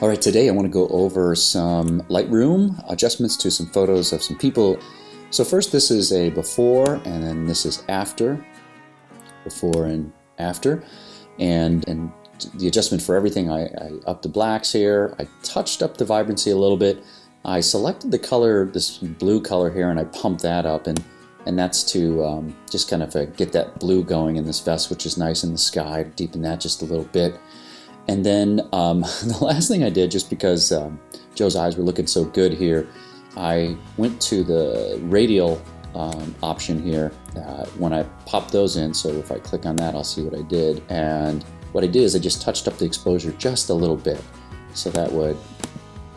All right, today I want to go over some Lightroom adjustments to some photos of some people. So first, this is a before, and then this is after, before and after. And the adjustment for everything, I upped the blacks here, I touched up the vibrancy a little bit, I selected the color, this blue color here, and I pumped that up, and that's to just kind of get that blue going in this vest, which is nice in the sky, deepen that just a little bit. And then the last thing I did, just because Joe's eyes were looking so good here, I went to the radial option here when I popped those in. So if I click on that, I'll see what I did. And what I did is I just touched up the exposure just a little bit. So that would,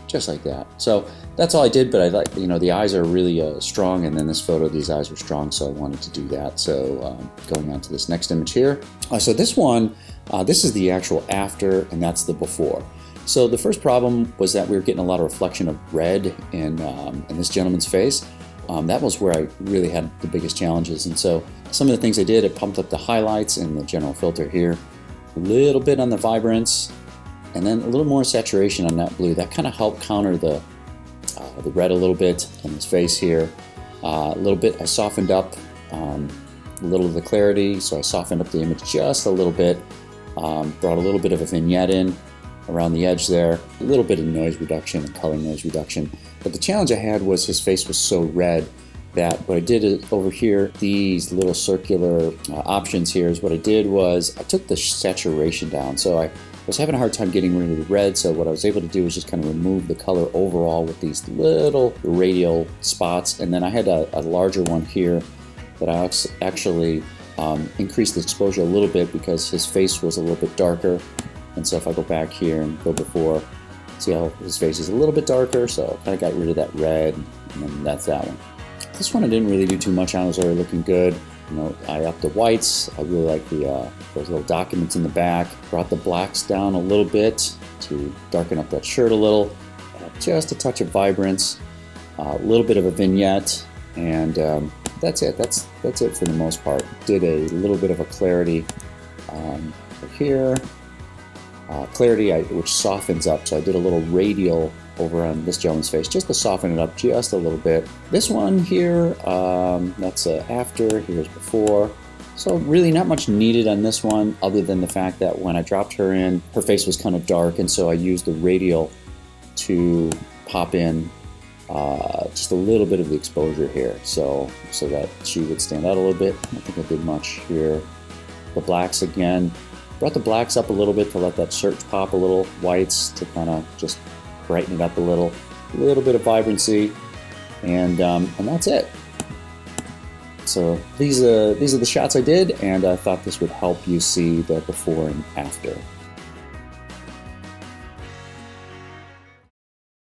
just like that. So that's all I did, but I like, the eyes are really strong, and then this photo, these eyes were strong, so I wanted to do that. So going on to this next image here. So this one, this is the actual after, and that's the before. So the first problem was that we were getting a lot of reflection of red in this gentleman's face. That was where I really had the biggest challenges. And so some of the things I did, I pumped up the highlights and the general filter here, a little bit on the vibrance, and then a little more saturation on that blue. That kind of helped counter the red a little bit in his face here. A little bit, I softened up a little of the clarity, so I softened up the image just a little bit. Brought a little bit of a vignette in around the edge there, a little bit of noise reduction and color noise reduction. But the challenge I had was his face was so red that what I did is over here, these little circular options here, is what I did was I took the saturation down. So I was having a hard time getting rid of the red, so what I was able to do was just kind of remove the color overall with these little radial spots. And then I had a larger one here that I actually increased the exposure a little bit because his face was a little bit darker. And so if I go back here and go before, see how his face is a little bit darker, so I kind of got rid of that red, and then that's that one. This one I didn't really do too much on, it was already looking good. I upped the whites, I really like those little documents in the back, brought the blacks down a little bit to darken up that shirt a little, just a touch of vibrance, a little bit of a vignette, and that's it. That's it for the most part. Did a little bit of a clarity here, clarity which softens up. So I did a little radial over on this gentleman's face just to soften it up just a little bit. This one here, that's after, here's before. So really not much needed on this one other than the fact that when I dropped her in, her face was kind of dark, and so I used the radial to pop in just a little bit of the exposure here, so that she would stand out a little bit. I don't think I did much here. The blacks again, brought the blacks up a little bit to let that shirt pop a little, whites to kind of just brighten it up a little bit of vibrancy, and that's it. So these are the shots I did, and I thought this would help you see the before and after.